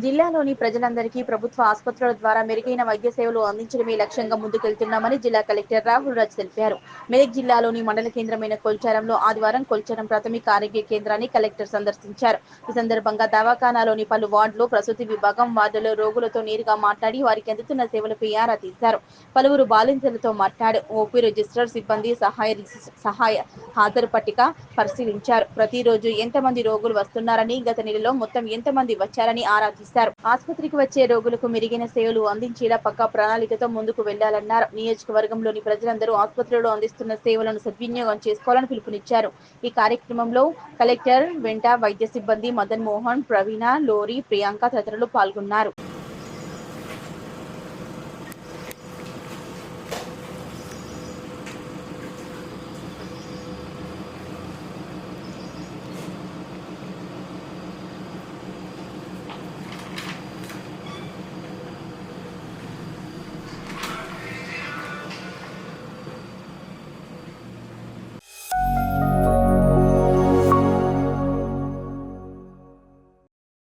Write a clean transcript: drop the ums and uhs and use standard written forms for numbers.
జిల్లాలోని ప్రజలందరికీ ప్రభుత్వ ఆసుపత్రుల ద్వారా మెరుగైన వైద్య సేవలు అందించడమే లక్ష్యంగా ముందుకెళ్తున్నామని జిల్లా కలెక్టర్ రాహుల్ రాజ్ తెలిపారు. మెదక్ జిల్లాలోని మండల కేంద్రమైన కొల్చారంలో ఆదివారం కొల్చారం ప్రాథమిక ఆరోగ్య కేంద్రాన్ని కలెక్టర్ సందర్శించారు. ఈ సందర్భంగా దవాఖానాలోని పలు వార్డులు, ప్రసూతి విభాగం వార్డులో రోగులతో నేరుగా మాట్లాడి వారికి అందుతున్న సేవలపై ఆరా తీశారు. పలువురు బాలింతలతో మాట్లాడు ఓపీ రిజిస్టర్ సిబ్బంది సహాయ హాజరు పట్టిక పరిశీలించారు. ప్రతిరోజు ఎంతమంది రోగులు వస్తున్నారని, గత నెలలో మొత్తం ఎంతమంది వచ్చారని ఆరా తీశారు. ఆసుపత్రికి వచ్చే రోగులకు మెరుగైన సేవలు అందించేలా పక్కా ప్రణాళికతో ముందుకు వెళ్లాలన్నారు. నియోజకవర్గంలోని ప్రజలందరూ ఆసుపత్రిలో అందిస్తున్న సేవలను సద్వినియోగం చేసుకోవాలని పిలుపునిచ్చారు. ఈ కార్యక్రమంలో కలెక్టర్ వెంట వైద్య సిబ్బంది మదన్ మోహన్, ప్రవీణ, లోరీ, ప్రియాంక తదితరులు పాల్గొన్నారు.